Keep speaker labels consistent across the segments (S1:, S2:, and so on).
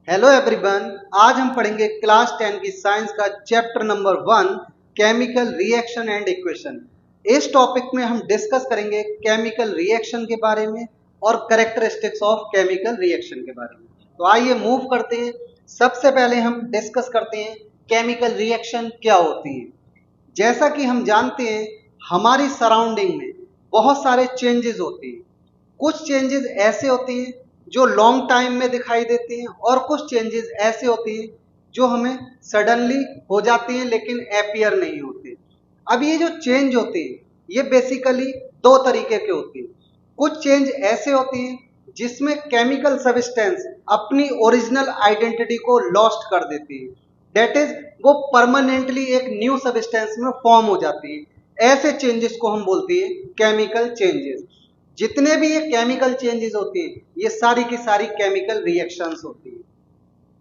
S1: Hello everyone, आज हम पढ़ेंगे क्लास 10 की साइंस का chapter number 1 chemical reaction and equation. इस टॉपिक में हम डिस्कस करेंगे केमिकल रिएक्शन के बारे में और कैरेक्टरिस्टिक्स ऑफ केमिकल रिएक्शन के बारे में। तो आइए मूव करते हैं। सबसे पहले हम डिस्कस करते हैं केमिकल रिएक्शन क्या होती है। जैसा कि हम जानते हैं हमारी सराउंडिंग में बहुत सारे चेंजेस होते हैं। कुछ चेंजेस ऐसे होते हैं जो लॉन्ग टाइम में दिखाई देते हैं और कुछ चेंजेस ऐसे होते हैं जो हमें सडनली हो जाते हैं लेकिन अपीयर नहीं होते। अब ये जो चेंज होते हैं ये बेसिकली दो तरीके के होते हैं। कुछ चेंज ऐसे होते हैं जिसमें केमिकल सब्सटेंस अपनी ओरिजिनल आइडेंटिटी को लॉस्ट कर देती है, दैट इज वो परमानेंटली एक न्यू सब्सटेंस में फॉर्म हो जाती है। ऐसे चेंजेस को हम बोलते हैं केमिकल चेंजेस। जितने भी ये केमिकल चेंजेस होती हैं ये सारी की सारी केमिकल रिएक्शंस होती है।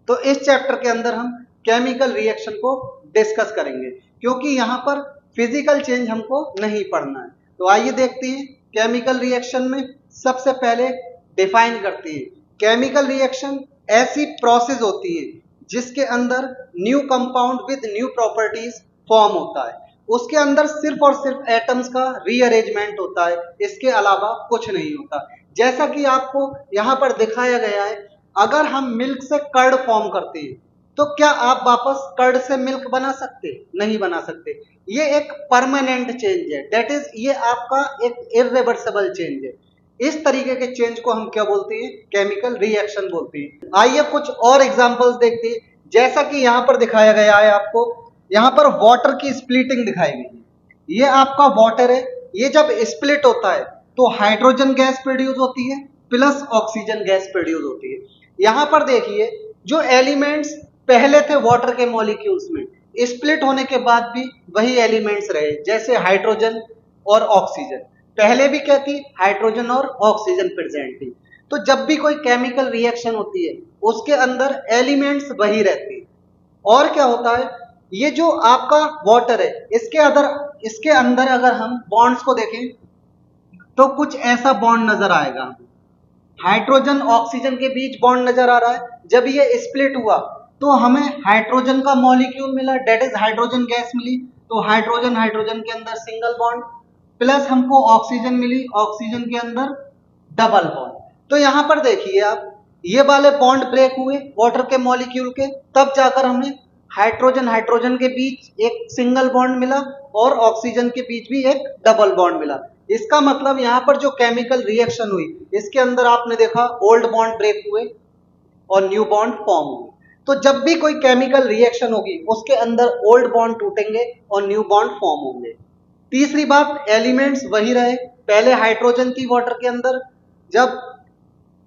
S1: तो इस चैप्टर के अंदर हम केमिकल रिएक्शन को डिस्कस करेंगे क्योंकि यहाँ पर फिजिकल चेंज हमको नहीं पढ़ना है। तो आइए देखते हैं केमिकल रिएक्शन में सबसे पहले डिफाइन करते हैं। केमिकल रिएक्शन ऐसी प्रोसेस होती है जिसके अंदर new compound with new properties form होता है। उसके अंदर सिर्फ और सिर्फ एटम्स का रीअरेंजमेंट होता है, इसके अलावा कुछ नहीं होता। जैसा कि आपको यहाँ पर दिखाया गया है, अगर हम मिल्क से कर्ड फॉर्म करते हैं तो क्या आप वापस कर्ड से मिल्क बना सकते? नहीं बना सकते। ये एक परमानेंट चेंज है, दैट इज ये आपका एक इरिवर्सिबल चेंज है। इस तरीके के चेंज को हम क्या बोलते हैं? केमिकल रिएक्शन बोलते हैं। आइए कुछ और एग्जांपल्स देखते हैं। जैसा कि यहाँ पर दिखाया गया है, आपको यहाँ पर वाटर की स्प्लिटिंग दिखाई गई है। ये आपका वाटर है, ये जब स्प्लिट होता है तो हाइड्रोजन गैस प्रोड्यूस होती है प्लस ऑक्सीजन गैस प्रोड्यूस होती है। यहाँ पर देखिए जो एलिमेंट्स पहले थे वाटर के मॉलिक्यूल्स में, स्प्लिट होने के बाद भी वही एलिमेंट्स रहे, जैसे हाइड्रोजन और ऑक्सीजन। पहले भी क्या थी? हाइड्रोजन और ऑक्सीजन प्रेजेंट थी। तो जब भी कोई केमिकल रिएक्शन होती है उसके अंदर एलिमेंट्स वही रहते हैं। और क्या होता है, ये जो आपका वाटर है इसके अंदर अगर हम बॉन्ड्स को देखें तो कुछ ऐसा बॉन्ड नजर आएगा। हाइड्रोजन ऑक्सीजन के बीच बॉन्ड नजर आ रहा है। जब ये स्प्लिट हुआ तो हमें हाइड्रोजन का मॉलिक्यूल मिला, डेट इज हाइड्रोजन गैस मिली। तो हाइड्रोजन हाइड्रोजन के अंदर सिंगल बॉन्ड, प्लस हमको ऑक्सीजन मिली, ऑक्सीजन के अंदर डबल बॉन्ड। तो यहां पर देखिए आप, ये वाले बॉन्ड ब्रेक हुए वाटर के मॉलिक्यूल के, तब जाकर हमें हाइड्रोजन हाइड्रोजन के बीच एक सिंगल बॉन्ड मिला और ऑक्सीजन के बीच भी एक डबल बॉन्ड मिला। इसका मतलब यहाँ पर जो केमिकल रिएक्शन हुई इसके अंदर आपने देखा ओल्ड बॉन्ड ब्रेक हुए और न्यू बॉन्ड फॉर्म हुए। तो जब भी कोई केमिकल रिएक्शन होगी उसके अंदर ओल्ड बॉन्ड टूटेंगे और न्यू बॉन्ड फॉर्म होंगे। तीसरी बात, एलिमेंट्स वही रहे। पहले हाइड्रोजन थी वाटर के अंदर, जब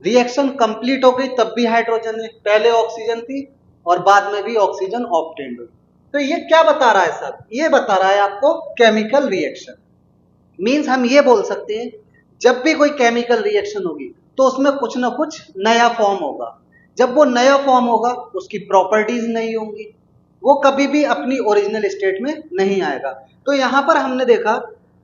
S1: रिएक्शन कंप्लीट हो गई तब भी हाइड्रोजन है, पहले ऑक्सीजन थी और बाद में भी ऑक्सीजन ऑब्टेन्ड हुई। तो ये क्या बता रहा है सर? ये बता रहा है आपको केमिकल रिएक्शन मीन्स हम ये बोल सकते हैं जब भी कोई केमिकल रिएक्शन होगी तो उसमें कुछ ना कुछ नया फॉर्म होगा। जब वो नया फॉर्म होगा उसकी प्रॉपर्टीज नहीं होंगी, वो कभी भी अपनी ओरिजिनल स्टेट में नहीं आएगा। तो यहाँ पर हमने देखा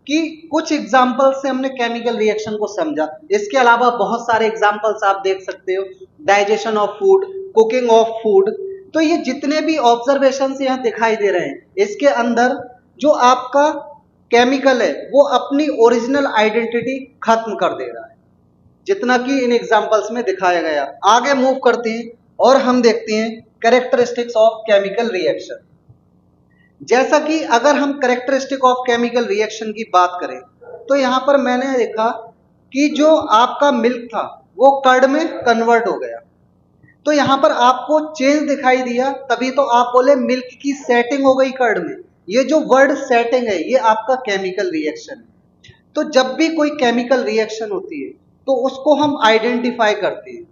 S1: कि कुछ एग्जाम्पल से हमने केमिकल रिएक्शन को समझा। इसके अलावा बहुत सारे एग्जाम्पल्स आप देख सकते हो, digestion of food, cooking of food. तो ये जितने भी ऑब्जर्वेशन यहाँ दिखाई दे रहे हैं इसके अंदर जो आपका केमिकल है वो अपनी ओरिजिनल आइडेंटिटी खत्म कर दे रहा है, जितना कि इन एग्जाम्पल्स में दिखाया गया। आगे मूव करते हैं और हम देखते हैं कैरेक्टरिस्टिक्स ऑफ केमिकल रिएक्शन। जैसा कि अगर हम कैरेक्टरिस्टिक ऑफ केमिकल रिएक्शन की बात करें तो यहाँ पर मैंने देखा कि जो आपका मिल्क था वो कर्ड में कन्वर्ट हो गया। तो यहाँ पर आपको चेंज दिखाई दिया, तभी तो आप बोले मिल्क की सेटिंग हो गई कर्ड में। ये जो वर्ड सेटिंग है ये आपका केमिकल रिएक्शन है। तो जब भी कोई केमिकल रिएक्शन होती है तो उसको हम आइडेंटिफाई करते हैं।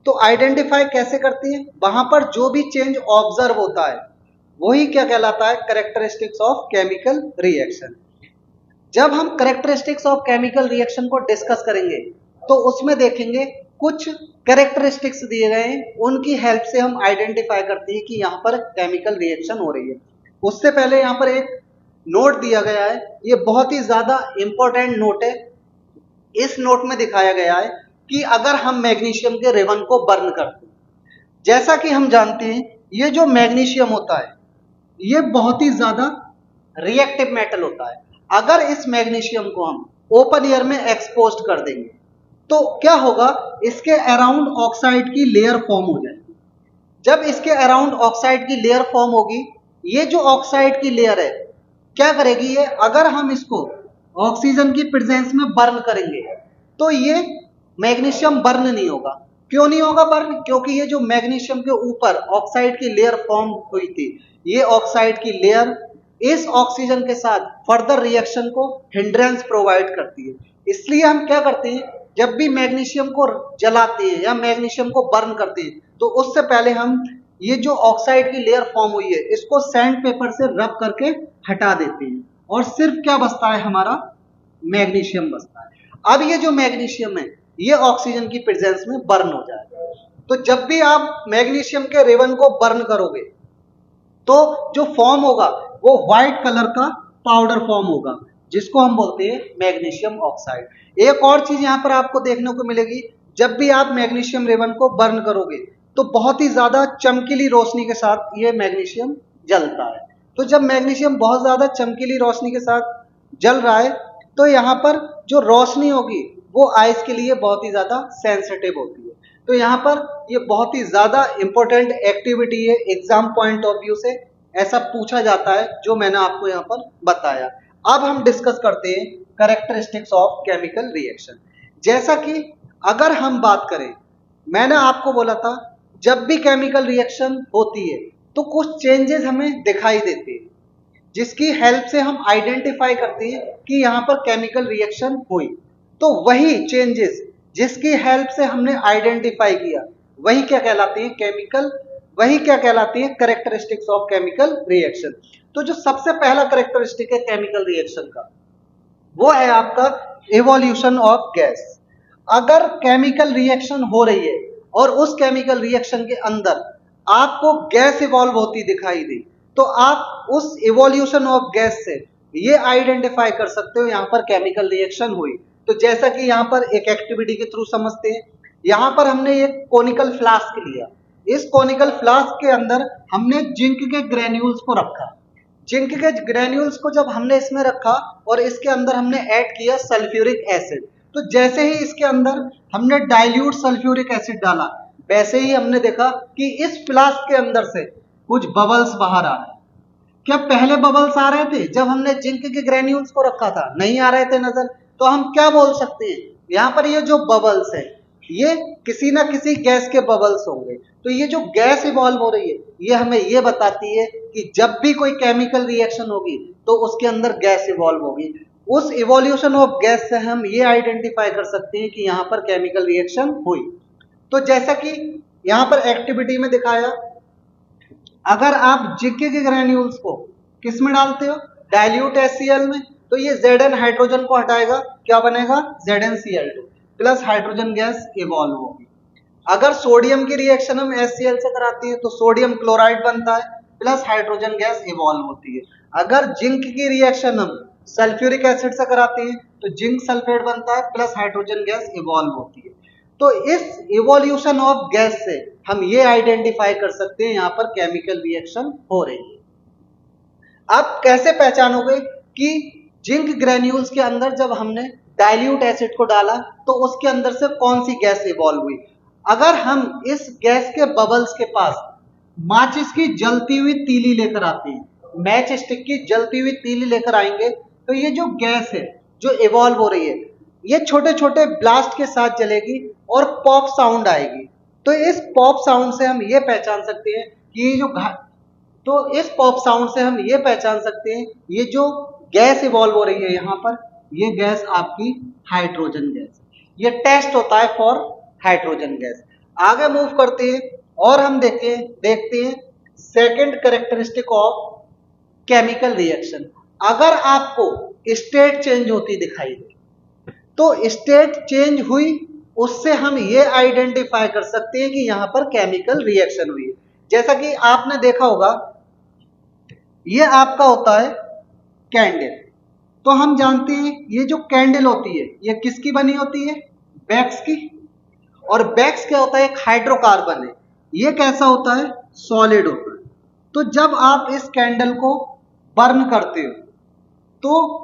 S1: तो आइडेंटिफाई कैसे करते हैं? वहां पर जो भी चेंज ऑब्जर्व होता है वही क्या कहलाता है? Characteristics of chemical reaction. जब हम कैरेक्टरिस्टिक्स ऑफ केमिकल रिएक्शन को डिस्कस करेंगे तो उसमें देखेंगे कुछ कैरेक्टरिस्टिक्स दिए गए हैं, उनकी हेल्प से हम आइडेंटिफाई करते हैं कि यहाँ पर केमिकल रिएक्शन हो रही है। उससे पहले यहाँ पर एक नोट दिया गया है, ये बहुत ही ज्यादा इंपॉर्टेंट नोट है। इस नोट में दिखाया गया है कि अगर हम मैग्नीशियम के रिबन को बर्न करते हैं जैसा कि हम जानते हैं ये जो मैग्नीशियम होता है ये बहुत ही ज्यादा रिएक्टिव मेटल होता है। अगर इस मैग्नीशियम को हम ओपन एयर में एक्सपोज कर देंगे तो क्या होगा, इसके अराउंड ऑक्साइड की लेयर फॉर्म हो जाएगी। जब इसके अराउंड ऑक्साइड की लेयर फॉर्म होगी, ये जो ऑक्साइड की लेयर है क्या करेगी, ये अगर हम इसको ऑक्सीजन की प्रेजेंस में बर्न करेंगे तो ये मैग्नीशियम बर्न नहीं होगा। क्यों नहीं होगा बर्न? क्योंकि ये जो मैग्नीशियम के ऊपर ऑक्साइड की लेयर फॉर्म हुई थी, ये ऑक्साइड की लेयर इस ऑक्सीजन के साथ फर्दर रिएक्शन को हिंड्रेंस प्रोवाइड करती है। इसलिए हम क्या करते हैं, जब भी मैग्नीशियम को जलाते हैं या मैग्नीशियम को बर्न करते हैं तो उससे पहले हम ये जो ऑक्साइड की लेयर फॉर्म हुई है इसको सैंड पेपर से रब करके हटा देते हैं और सिर्फ क्या बचता है, हमारा मैग्नीशियम बचता है। अब ये जो मैग्नीशियम है ये ऑक्सीजन की प्रेजेंस में बर्न हो जाएगा। तो जब भी आप मैग्नीशियम के रिबन को बर्न करोगे तो जो फॉर्म होगा वो व्हाइट कलर का पाउडर फॉर्म होगा, जिसको हम बोलते हैं मैग्नीशियम ऑक्साइड। एक और चीज यहां पर आपको देखने को मिलेगी, जब भी आप मैग्नीशियम रिबन को बर्न करोगे तो बहुत ही ज्यादा चमकीली रोशनी के साथ ये मैग्नीशियम जलता है। तो जब मैग्नीशियम बहुत ज्यादा चमकीली रोशनी के साथ जल रहा है तो यहाँ पर जो रोशनी होगी वो आइस के लिए बहुत ही ज्यादा सेंसिटिव होती है। तो यहाँ पर ये बहुत ही ज्यादा इंपॉर्टेंट एक्टिविटी है, एग्जाम पॉइंट ऑफ व्यू से ऐसा पूछा जाता है जो मैंने आपको यहाँ पर बताया। अब हम डिस्कस करते हैं कैरेक्टरिस्टिक्स ऑफ केमिकल रिएक्शन। जैसा कि अगर हम बात करें, मैंने आपको बोला था जब भी केमिकल रिएक्शन होती है तो कुछ चेंजेस हमें दिखाई देते हैं जिसकी हेल्प से हम आइडेंटिफाई करते हैं कि यहाँ पर केमिकल रिएक्शन हुई। तो वही चेंजेस जिसकी हेल्प से हमने आइडेंटिफाई किया वही क्या कहलाती है, केमिकल, वही क्या कहलाती है, कैरेक्टरिस्टिक्स ऑफ केमिकल रिएक्शन। तो जो सबसे पहला कैरेक्टरिस्टिक है केमिकल रिएक्शन का वो है आपका इवोल्यूशन ऑफ गैस। अगर केमिकल रिएक्शन हो रही है और उस केमिकल रिएक्शन के अंदर आपको गैस इवॉल्व होती दिखाई दी तो आप उस इवोल्यूशन ऑफ गैस से ये आइडेंटिफाई कर सकते हो यहाँ पर केमिकल रिएक्शन हुई। तो जैसा कि यहाँ पर एक एक्टिविटी के थ्रू समझते हैं, यहाँ पर हमने एक कोनिकल फ्लास्क लिया, इस कोनिकल फ्लास्क के अंदर हमने जिंक के ग्रेन्यूल्स को रखा। जिंक के ग्रेन्यूल्स को जब हमने इसमें रखा और इसके अंदर हमने ऐड किया सल्फ्यूरिक एसिड, तो जैसे ही इसके अंदर हमने डाइल्यूट सल्फ्यूरिक एसिड डाला वैसे ही हमने देखा कि इस फ्लास्क के अंदर से कुछ बबल्स बाहर आ रहे हैं। क्या पहले बबल्स आ रहे थे जब हमने जिंक के ग्रेन्यूल्स को रखा था? नहीं आ रहे थे नजर। तो हम क्या बोल सकते हैं, यहाँ पर ये जो बबल्स है ये किसी ना किसी गैस के बबल्स होंगे। तो ये जो गैस इवॉल्व हो रही है ये हमें ये बताती है कि जब भी कोई केमिकल रिएक्शन होगी तो उसके अंदर गैस इवॉल्व होगी। उस इवोल्यूशन ऑफ गैस से हम ये आइडेंटिफाई कर सकते हैं कि यहाँ पर केमिकल रिएक्शन हुई। तो जैसा कि यहाँ पर एक्टिविटी में दिखाया, अगर आप जिंक के ग्रेन्यूल्स को किस में डालते हो, डाइल्यूट HCl में, तो ये Zn हाइड्रोजन को हटाएगा, क्या बनेगा, ZnCl2 plus hydrogen gas evolve होगी। अगर सोडियम की रिएक्शन हम HCl से कराते हैं तो सोडियम क्लोराइड बनता है प्लस हाइड्रोजन गैस इवॉल्व होती है। अगर जिंक की रिएक्शन हम सल्फ्यूरिक एसिड से कराते हैं तो जिंक सल्फेट बनता है प्लस हाइड्रोजन गैस इवॉल्व होती है। तो इस इवोल्यूशन ऑफ गैस से हम ये आइडेंटिफाई कर सकते हैं यहाँ पर केमिकल रिएक्शन हो रही है। अब कैसे पहचानोगे कि जिंक ग्रेन्यूल्स के अंदर जब हमने डाइल्यूट एसिड को डाला तो उसके अंदर से कौन सी गैस इवॉल्व हुई? अगर हम इस गैस के बबल्स के पास माचिस की जलती हुई तीली लेकर आते हैं, मैच स्टिक की जलती हुई तीली लेकर आएंगे तो ये जो गैस है जो इवॉल्व हो रही है ये छोटे छोटे ब्लास्ट के साथ जलेगी और पॉप साउंड आएगी। तो इस पॉप साउंड से हम ये पहचान सकते हैं कि ये जो तो इस पॉप साउंड से हम ये पहचान सकते हैं ये जो गैस इवॉल्व हो रही है यहाँ पर ये गैस आपकी हाइड्रोजन गैस है। ये टेस्ट होता है फॉर हाइड्रोजन गैस। आगे मूव करते हैं और हम देखते हैं second characteristic of chemical reaction. अगर आपको स्टेट चेंज होती दिखाई दे तो स्टेट चेंज हुई उससे हम ये आइडेंटिफाई कर सकते हैं कि यहाँ पर केमिकल रिएक्शन हुई है। जैसा कि आपने देखा होगा ये आपका होता है कैंडल। तो हम जानते हैं ये जो कैंडल होती है ये किसकी बनी होती है, वैक्स की। और वैक्स क्या होता है, एक हाइड्रोकार्बन है। ये कैसा होता है? सॉलिड होता है। तो जब आप इस कैंडल को बर्न करते हो तो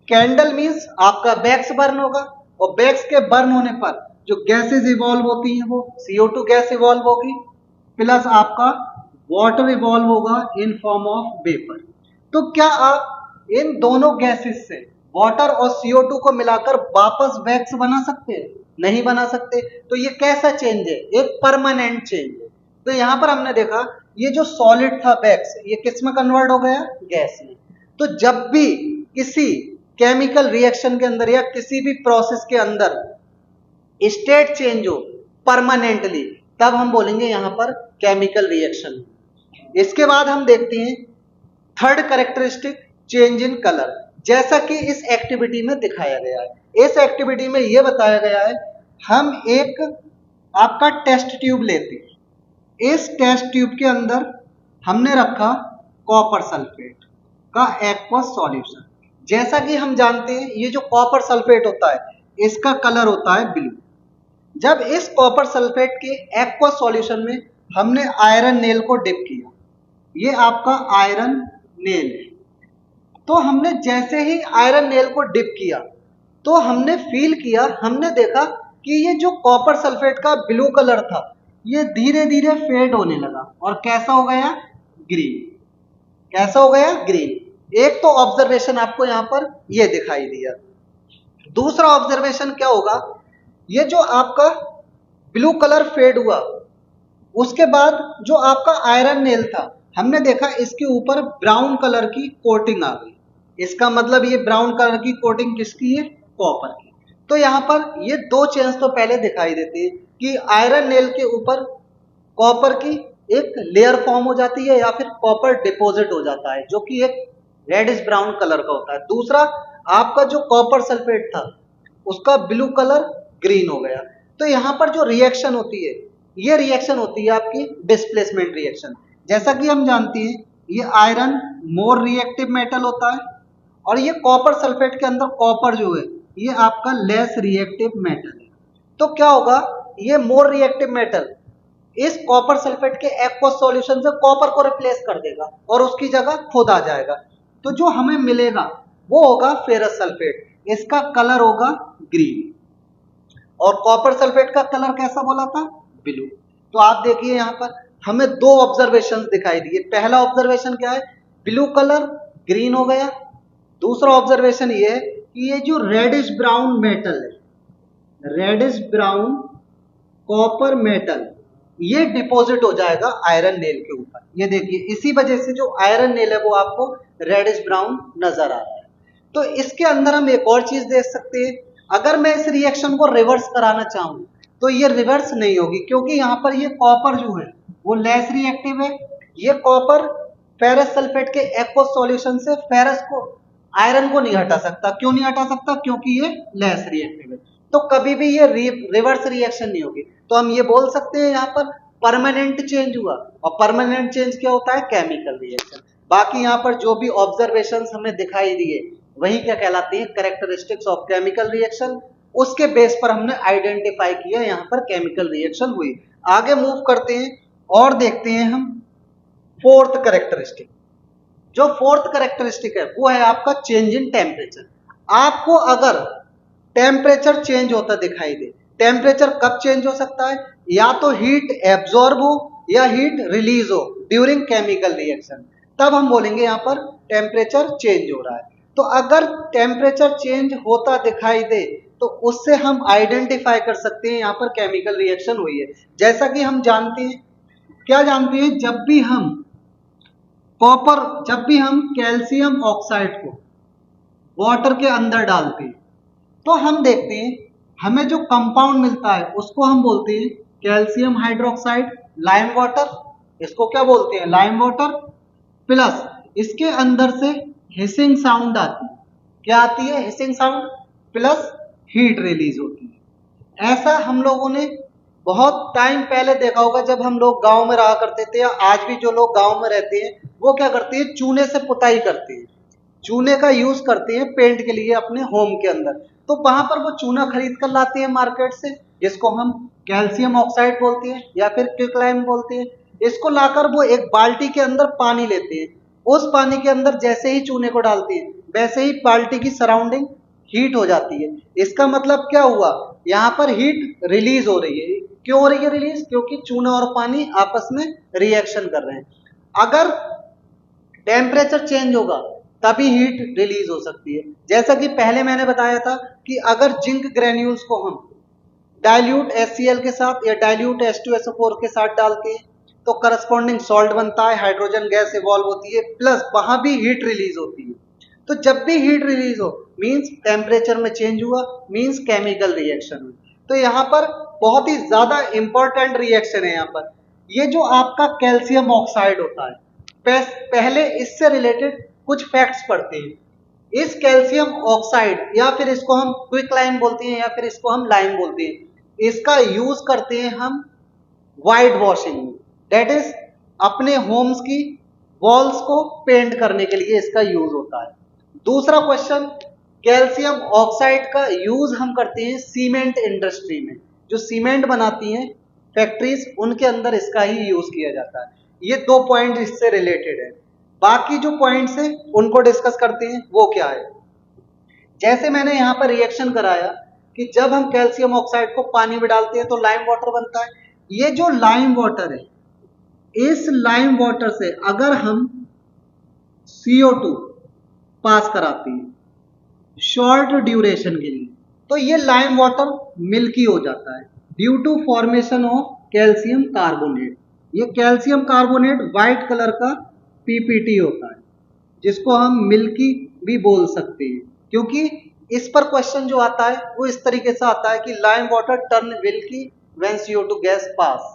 S1: कैंडल मीन्स आपका वैक्स बर्न होगा, और वैक्स के बर्न होने पर जो गैसेज इवॉल्व होती हैं वो CO2 गैस इवॉल्व होगी, प्लस आपका वाटर इवॉल्व होगा इन फॉर्म ऑफ वेपर। तो क्या आप इन दोनों गैसेस से वाटर और CO2 को मिलाकर वापस वैक्स बना सकते हैं? नहीं बना सकते। तो ये कैसा चेंज है? एक परमानेंट चेंज है। तो यहां पर हमने देखा ये जो सॉलिड था वैक्स, ये किस में कन्वर्ट हो गया? गैस में। तो जब भी किसी केमिकल रिएक्शन के अंदर या किसी भी प्रोसेस के अंदर स्टेट चेंज हो परमानेंटली, तब हम बोलेंगे यहां पर केमिकल रिएक्शन। इसके बाद हम देखते हैं third characteristic, change in colour, जैसा कि इस एक्टिविटी में दिखाया गया है। इस एक्टिविटी में यह बताया गया है, हम एक आपका टेस्ट ट्यूब लेते हैं। इस टेस्ट ट्यूब के अंदर हमने रखा कॉपर सल्फेट का एक्वस सॉल्यूशन। जैसा कि हम जानते हैं ये जो कॉपर सल्फेट होता है इसका कलर होता है ब्लू। जब इस कॉपर सल्फेट के एक्वस सॉल्यूशन में हमने आयरन नेल को डिप किया, ये आपका आयरन नेल है, तो हमने जैसे ही आयरन नेल को डिप किया तो हमने फील किया, हमने देखा कि ये जो कॉपर सल्फेट का ब्लू कलर था ये धीरे धीरे फेड होने लगा और कैसा हो गया? ग्रीन। कैसा हो गया? ग्रीन। एक तो ऑब्जर्वेशन आपको यहां पर ये दिखाई दिया। दूसरा ऑब्जर्वेशन क्या होगा? ये जो आपका ब्लू कलर फेड हुआ उसके बाद जो आपका आयरन नेल था हमने देखा इसके ऊपर ब्राउन कलर की कोटिंग आ गई। इसका मतलब ये ब्राउन कलर की कोटिंग किसकी है? कॉपर की। तो यहां पर ये दो चेंज तो पहले दिखाई देती है कि आयरन नेल के ऊपर कॉपर की एक लेयर फॉर्म हो जाती है या फिर कॉपर डिपॉजिट हो जाता है जो कि एक रेडिश ब्राउन कलर का होता है। दूसरा आपका जो कॉपर सल्फेट था उसका ब्लू कलर ग्रीन हो गया। तो यहां पर जो रिएक्शन होती है ये रिएक्शन होती है आपकी डिस्प्लेसमेंट रिएक्शन। जैसा कि हम जानते हैं ये आयरन मोर रिएक्टिव मेटल होता है और ये कॉपर सल्फेट के अंदर कॉपर जो है ये आपका लेस रिएक्टिव मेटल है। तो क्या होगा? ये मोर रिएक्टिव मेटल इस कॉपर सल्फेट के एक्वस सॉल्यूशन से कॉपर को रिप्लेस कर देगा और उसकी जगह खुद आ जाएगा। तो जो हमें मिलेगा वो होगा फेरस सल्फेट, इसका कलर होगा ग्रीन और कॉपर सल्फेट का कलर कैसा बोला था? ब्लू। तो आप देखिए यहां पर हमें दो ऑब्जर्वेशन दिखाई दिए। पहला ऑब्जर्वेशन क्या है? ब्लू कलर ग्रीन हो गया। दूसरा ऑब्जर्वेशन ये है कि ये जो रेडिश ब्राउन मेटल है, रेडिश ब्राउन कॉपर मेटल, ये डिपॉजिट हो जाएगा आयरन नेल के ऊपर। ये देखिए इसी वजह से जो आयरन नेल है वो आपको रेडिश ब्राउन नजर आ रहा है। तो इसके अंदर हम एक और चीज देख सकते हैं, अगर मैं इस रिएक्शन को रिवर्स कराना चाहूं तो ये रिवर्स नहीं होगी क्योंकि यहाँ पर ये कॉपर जो है वो लेस रिएक्टिव है। ये कॉपर फेरस सल्फेट के एक्वस सॉल्यूशन से फेरस को आयरन को नहीं हटा सकता। क्यों नहीं हटा सकता? क्योंकि ये लेस रिएक्टिव है। तो कभी भी ये रिवर्स रिएक्शन नहीं होगी। तो हम ये बोल सकते हैं यहाँ पर परमानेंट चेंज हुआ, और परमानेंट चेंज क्या होता है? Chemical reaction. बाकी यहाँ पर जो भी ऑब्जर्वेशंस हमें दिखाई दिए वही क्या कहलाती है? Characteristics of chemical reaction. उसके बेस पर हमने आइडेंटिफाई किया यहाँ पर केमिकल रिएक्शन हुई। आगे मूव करते हैं और देखते हैं हम फोर्थ कैरेक्टरिस्टिक। जो फोर्थ कैरेक्टरिस्टिक है वो है आपका चेंज इन टेम्परेचर। आपको अगर टेम्परेचर चेंज होता दिखाई दे, टेम्परेचर कब चेंज हो सकता है? या तो हीट एब्जॉर्ब हो या हीट रिलीज हो ड्यूरिंग केमिकल रिएक्शन, तब हम बोलेंगे यहाँ पर टेम्परेचर चेंज हो रहा है। तो अगर टेम्परेचर चेंज होता दिखाई दे तो उससे हम आइडेंटिफाई कर सकते हैं यहाँ पर केमिकल रिएक्शन हुई है। जैसा कि हम जानते हैं, क्या जानते हैं? जब भी हम कैल्शियम ऑक्साइड को वाटर के अंदर डालते हैं तो हम देखते हैं हमें जो कंपाउंड मिलता है उसको हम बोलते हैं कैल्शियम हाइड्रोक्साइड, लाइम वाटर। इसको क्या बोलते हैं? Lime water. प्लस इसके अंदर से हिसिंग साउंड आती है। क्या आती है? Hissing sound. Plus heat release होती है। ऐसा हम लोगों ने बहुत टाइम पहले देखा होगा जब हम लोग गांव में रहा करते थे, या आज भी जो लोग गांव में रहते हैं वो क्या करते हैं? चूने से पुताई करते हैं। चूने का यूज करते हैं पेंट के लिए अपने होम के अंदर। तो वहां पर वो चूना खरीद कर लाते हैं मार्केट से जिसको हम कैल्शियम ऑक्साइड बोलते हैं या फिर क्विकलाइम बोलते हैं। इसको लाकर वो एक बाल्टी के अंदर पानी लेते हैं। उस पानी के अंदर जैसे ही चूने को डालते हैं वैसे ही बाल्टी की सराउंडिंग हीट हो जाती है। इसका मतलब क्या हुआ, यहाँ पर हीट रिलीज हो रही है। क्यों हो रही है रिलीज? क्योंकि चूना और पानी आपस में रिएक्शन कर रहे हैं। अगर टेम्परेचर चेंज होगा तभी हीट रिलीज हो सकती है। जैसा कि पहले मैंने बताया था कि अगर जिंक ग्रेन्यूल्स को हम डाइल्यूट HCl के साथ या डाइल्यूट H2SO4 के साथ डालते हैं तो करस्पॉन्डिंग सॉल्ट बनता है, हाइड्रोजन गैस इवॉल्व होती है, प्लस वहां भी हीट रिलीज होती है। तो जब भी हीट रिलीज हो मींस टेम्परेचर में चेंज हुआ, मींस केमिकल रिएक्शन हुई। तो यहाँ पर बहुत ही ज्यादा इंपॉर्टेंट रिएक्शन है। यहाँ पर ये जो आपका कैल्शियम ऑक्साइड होता है, पहले इससे रिलेटेड कुछ फैक्ट्स पढ़ते हैं। इस कैल्शियम ऑक्साइड या फिर इसको हम क्विकलाइम बोलते हैं या फिर इसको हम लाइम बोलते हैं, इसका यूज करते हैं हम वाइट वॉशिंग में। दैट इज अपने होम्स की वॉल्स को पेंट करने के लिए इसका यूज होता है। दूसरा क्वेश्चन, कैल्शियम ऑक्साइड का यूज हम करते हैं सीमेंट इंडस्ट्री में। जो सीमेंट बनाती हैं फैक्ट्रीज, उनके अंदर इसका ही यूज किया जाता है। ये दो पॉइंट इससे रिलेटेड है। बाकी जो पॉइंट्स हैं उनको डिस्कस करते हैं। वो क्या है, जैसे मैंने यहाँ पर रिएक्शन कराया कि जब हम कैल्शियम ऑक्साइड को पानी में डालते हैं तो लाइम वाटर बनता है। ये जो लाइम वाटर है, इस लाइम वाटर से अगर हम CO2 पास कराते हैं शॉर्ट ड्यूरेशन के लिए तो ये लाइम वाटर मिल्की हो जाता है due to formation of calcium carbonate. ये कैल्शियम कार्बोनेट व्हाइट कलर का PPT होता है जिसको हम मिल्की भी बोल सकते हैं, क्योंकि इस पर क्वेश्चन जो आता है वो इस तरीके से आता है कि lime water turn milky when CO2 gas pass.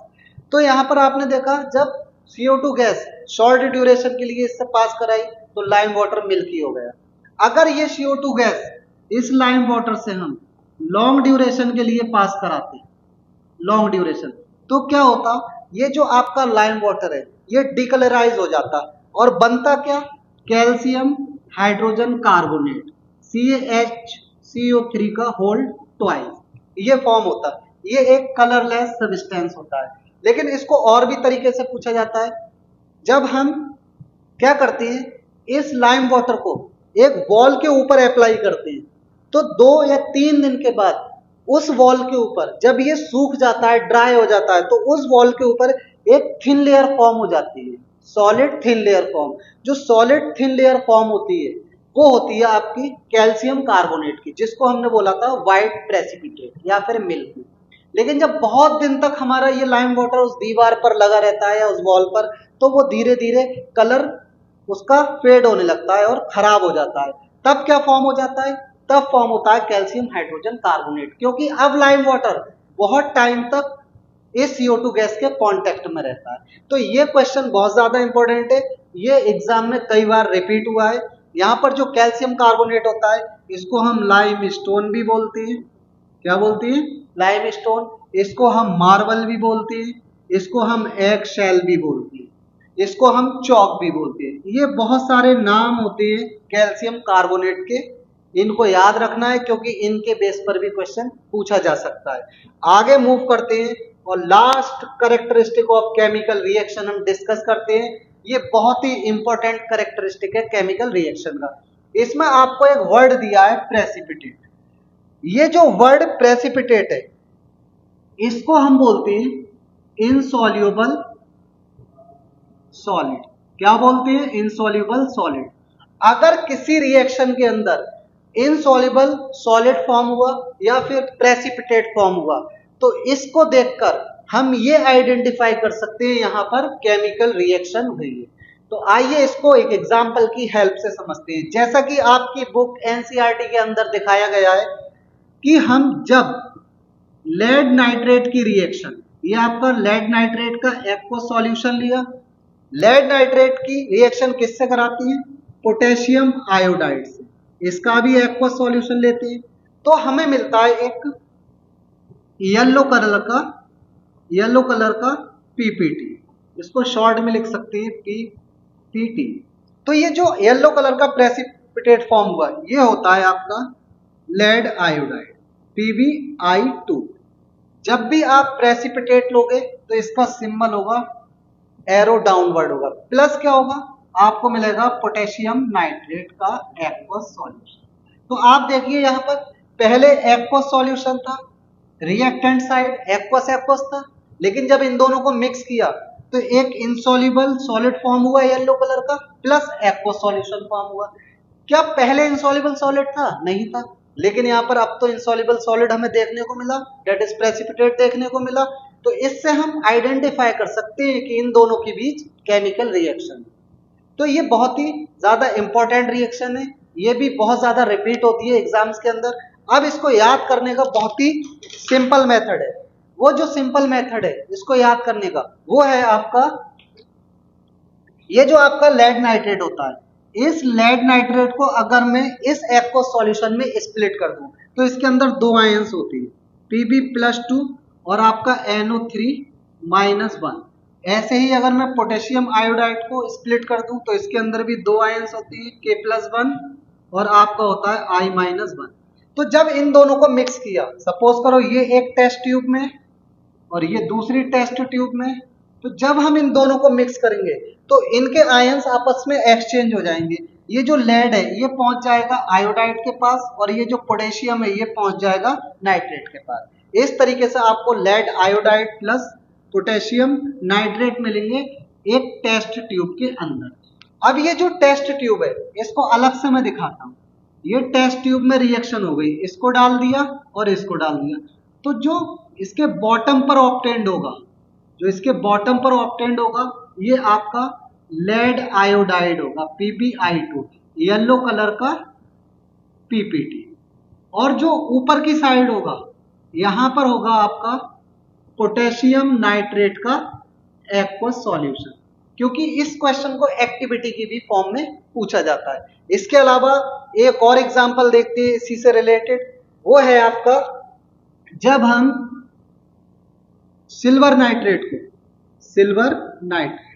S1: तो यहाँ पर आपने देखा जब CO2 गैस शॉर्ट ड्यूरेशन के लिए इससे पास कराई तो लाइम वाटर मिल्की हो गया। अगर ये CO2 गैस इस लाइम वाटर से हम लॉन्ग ड्यूरेशन के लिए पास कराते, लॉन्ग ड्यूरेशन, तो क्या होता, ये जो आपका लाइम वाटर है ये डिकलराइज हो जाता और बनता क्या, कैल्शियम हाइड्रोजन कार्बोनेट CaHCO3 का होल ट्वाइस, ये फॉर्म होता है। ये एक कलरलेस सब्सटेंस होता है। लेकिन इसको और भी तरीके से पूछा जाता है। जब हम क्या करते हैं, इस लाइम वाटर को एक वॉल के ऊपर अप्लाई करते हैं तो 2 या 3 दिन के बाद उस वॉल के ऊपर जब ये सूख जाता है, ड्राई हो जाता है, तो उस वॉल के ऊपर एक थिन लेयर फॉर्म हो जाती है, सॉलिड थिन लेयर फॉर्म। जो सॉलिड थिन लेयर फॉर्म होती है वो होती है आपकी कैल्शियम कार्बोनेट की, जिसको हमने बोला था व्हाइट प्रेसिपिटेट या फिर मिल्क। लेकिन जब बहुत दिन तक हमारा ये लाइम वाटर उस दीवार पर लगा रहता है या उस वॉल पर, तो वो धीरे धीरे कलर उसका फेड होने लगता है और खराब हो जाता है। तब क्या फॉर्म हो जाता है, तब फॉर्म होता है कैल्शियम हाइड्रोजन कार्बोनेट, क्योंकि अब लाइम वाटर बहुत टाइम तक इस CO2 गैस के कांटेक्ट में रहता है। तो ये क्वेश्चन बहुत ज्यादा इंपॉर्टेंट है, ये एग्जाम में कई बार रिपीट हुआ है। यहाँ पर जो कैल्शियम कार्बोनेट होता है इसको हम लाइम स्टोन भी बोलते हैं। क्या बोलते हैं, लाइम स्टोन। इसको हम मार्बल भी बोलते हैं, इसको हम एग शेल भी बोलते हैं, इसको हम चौक भी बोलते हैं। ये बहुत सारे नाम होते हैं कैल्शियम कार्बोनेट के, इनको याद रखना है क्योंकि इनके बेस पर भी क्वेश्चन पूछा जा सकता है। आगे मूव करते हैं और last characteristic of chemical reaction हम डिस्कस करते हैं। ये बहुत ही इंपॉर्टेंट कैरेक्टरिस्टिक है केमिकल रिएक्शन का। इसमें आपको एक वर्ड दिया है प्रेसिपिटेट। ये जो वर्ड प्रेसिपिटेट है इसको हम बोलते हैं इनसॉल्युबल सॉलिड। क्या बोलते हैं, इनसॉल्युबल सॉलिड। अगर किसी रिएक्शन के अंदर इनसॉल्युबल सॉलिड फॉर्म हुआ या फिर प्रेसिपिटेट फॉर्म हुआ तो इसको देखकर हम ये आइडेंटिफाई कर सकते हैं यहाँ पर केमिकल रिएक्शन हुई है। तो आइए इसको एक एग्जांपल की हेल्प से समझते हैं। जैसा कि आपकी बुक NCERT के अंदर दिखाया गया है कि हम जब लेड नाइट्रेट की रिएक्शन, ये आपका लेड नाइट्रेट का एक्वस सॉल्यूशन लिया, लेड नाइट्रेट की रिएक्शन किससे कराती है, पोटेशियम आयोडाइड से, इसका भी एक्वस सॉल्यूशन लेते हैं तो हमें मिलता है एक येलो कलर का PPT, इसको शॉर्ट में लिख सकते हैं PPT। तो ये जो येलो कलर का प्रेसिपिटेट फॉर्म हुआ ये होता है आपका लेड आयोडाइड PbI2। जब भी आप प्रेसिपिटेट लोगे तो इसका सिंबल होगा एरो डाउनवर्ड होगा, प्लस क्या होगा, आपको मिलेगा पोटेशियम नाइट्रेट का एक्वस सॉल्यूशन। तो आप देखिए यहाँ पर पहले एक्वस सॉल्यूशन था, रिएक्टेंट साइड एक्वस एक्वस था, लेकिन जब इन दोनों को मिक्स किया तो एक इनसॉल्युबल सॉलिड फॉर्म हुआ येलो कलर का, प्लस एक्वस सॉल्यूशन फॉर्म हुआ। क्या पहले इनसॉल्युबल सॉलिड था? नहीं था, लेकिन यहाँ पर अब तो इनसॉल्युबल सॉलिड हमें देखने को मिला, डेट इज प्रेसिपिटेट देखने को मिला। तो इससे हम आइडेंटिफाई कर सकते हैं कि इन दोनों के बीच केमिकल रिएक्शन। तो ये बहुत ही ज्यादा इंपॉर्टेंट रिएक्शन है, ये भी बहुत ज्यादा रिपीट होती है एग्जाम्स के अंदर। अब इसको याद करने का बहुत ही सिंपल मेथड है। वो जो सिंपल मेथड है इसको याद करने का, वो है आपका ये जो आपका लेड नाइट्रेट होता है, इस लेड नाइट्रेट को अगर मैं इस एक्वस सॉल्यूशन में स्प्लिट कर दूं तो इसके अंदर दो आयंस होती है, Pb+2 और आपका NO3-1। ऐसे ही अगर मैं पोटेशियम आयोडाइड को स्प्लिट कर दूं तो इसके अंदर भी दो आयंस होती है, K+1 और आपका होता है I-1। तो जब इन दोनों को मिक्स किया, सपोज करो ये एक टेस्ट ट्यूब में और ये दूसरी टेस्ट ट्यूब में, तो जब हम इन दोनों को मिक्स करेंगे तो इनके आयंस आपस में एक्सचेंज हो जाएंगे। ये जो लेड है ये पहुंच जाएगा आयोडाइड के पास और ये जो पोटेशियम है ये पहुंच जाएगा नाइट्रेट के पास। इस तरीके से आपको lead iodide plus potassium nitrate मिलेंगे एक टेस्ट ट्यूब के अंदर। अब ये जो टेस्ट ट्यूब है इसको अलग से मैं दिखाता हूँ। ये टेस्ट ट्यूब में रिएक्शन हो गई, इसको डाल दिया और इसको डाल दिया, तो जो इसके बॉटम पर ऑब्टेन्ड होगा, जो इसके बॉटम पर ऑब्टेन्ड होगा ये आपका लेड आयोडाइड होगा, PbI2, येलो कलर का PPT। और जो ऊपर की साइड होगा यहां पर होगा आपका पोटेशियम नाइट्रेट का एक्वस सॉल्यूशन, क्योंकि इस क्वेश्चन को एक्टिविटी की भी फॉर्म में पूछा जाता है। इसके अलावा एक और एग्जांपल देखते हैं इसी से रिलेटेड, वो है आपका जब हम सिल्वर नाइट्रेट को, सिल्वर नाइट्रेट,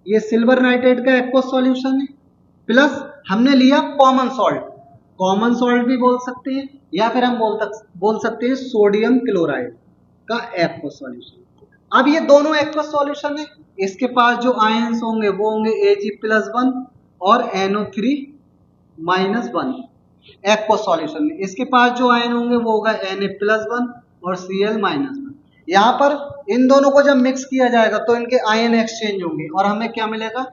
S1: ये सिल्वर नाइट्रेट का एक्वस सॉल्यूशन है, प्लस हमने लिया कॉमन सॉल्ट, कॉमन सॉल्ट भी बोल सकते हैं या फिर हम बोल सकते हैं सोडियम क्लोराइड का एक्वस सॉल्यूशन। अब ये दोनों एक्वस सॉल्यूशन है, इसके पास जो आयंस होंगे वो होंगे Ag+1 और NO3-1 एक्वस सॉल्यूशन में। इसके पास जो आयन होंगे वो होगा Na+1 और Cl-1। यहाँ पर इन दोनों को जब मिक्स किया जाएगा तो इनके आयन एक्सचेंज होंगे और हमें क्या मिलेगा,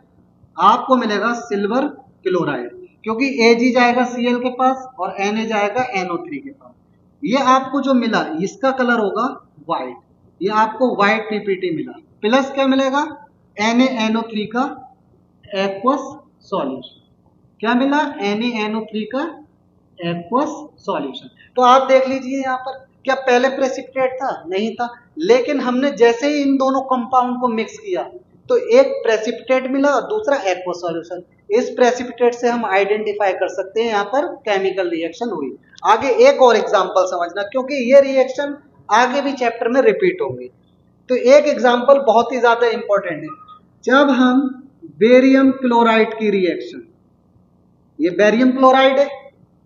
S1: आपको मिलेगा सिल्वर क्लोराइड, क्योंकि Ag जाएगा Cl के पास और Na जाएगा NO3 के पास। ये आपको जो मिला इसका कलर होगा व्हाइट, ये आपको व्हाइट PPT मिला, प्लस क्या मिलेगा, NaNO3 का एक्वस सॉल्यूशन। क्या मिला, NaNO3 का एक्वस सॉल्यूशन। तो आप देख लीजिए यहाँ पर क्या पहले प्रेसिपिटेट था? नहीं था, लेकिन हमने जैसे ही इन दोनों कंपाउंड को मिक्स किया तो एक प्रेसिपिटेट मिला और दूसरा एक्वस सॉल्यूशन। इस प्रेसिपिटेट से हम आइडेंटिफाई कर सकते हैं यहाँ पर केमिकल रिएक्शन हुई। आगे एक और एग्जांपल समझना, क्योंकि ये रिएक्शन आगे भी चैप्टर में रिपीट होंगे। तो एक एग्जांपल बहुत ही ज्यादा इंपॉर्टेंट है, जब हम बेरियम क्लोराइड की रिएक्शन, ये बेरियम क्लोराइड है,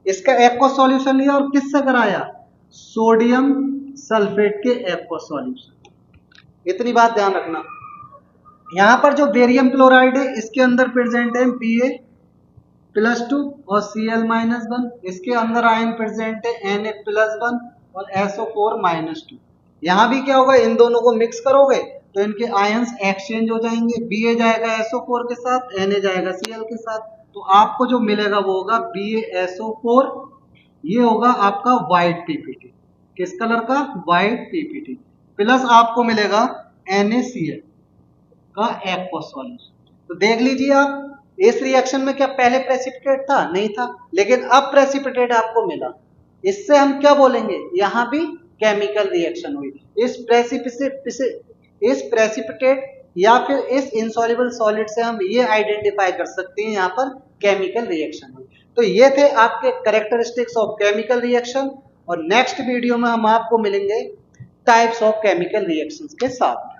S1: इसका एक्वस सॉल्यूशन लिया और किससे कराया, सोडियम सल्फेट के एक्वस सॉल्यूशन। इतनी बात ध्यान रखना, यहां पर जो बेरियम क्लोराइड है इसके अंदर प्रेजेंट है Ba+2 और Cl-1, इसके अंदर आयन प्रेजेंट है Na+1 और SO4-2। यहां भी क्या होगा, इन दोनों को मिक्स करोगे तो इनके आयंस एक्सचेंज हो जाएंगे, Ba जाएगा SO4 के साथ, Na जाएगा Cl के साथ, तो आपको जो मिलेगा वो होगा BaSO4, ये होगा आपका व्हाइट PPT, किस कलर का, व्हाइट PPT, प्लस आपको मिलेगा NaCl का एक्वस सॉल्यूशन। तो देख लीजिए आप, इस रिएक्शन में क्या पहले प्रेसिपिटेट था? नहीं था, लेकिन अब प्रेसिपिटेट आपको मिला, इससे हम क्या बोलेंगे, यहां भी केमिकल रिएक्शन हुई। इस प्रेसिपिटेट या फिर इस इनसॉल्युबल सॉलिड से हम ये आइडेंटिफाई कर सकते हैं यहाँ पर केमिकल रिएक्शन हुई। तो ये थे आपके कैरेक्टरिस्टिक्स ऑफ केमिकल रिएक्शन, और नेक्स्ट वीडियो में हम आपको मिलेंगे टाइप्स ऑफ केमिकल रिएक्शंस के साथ।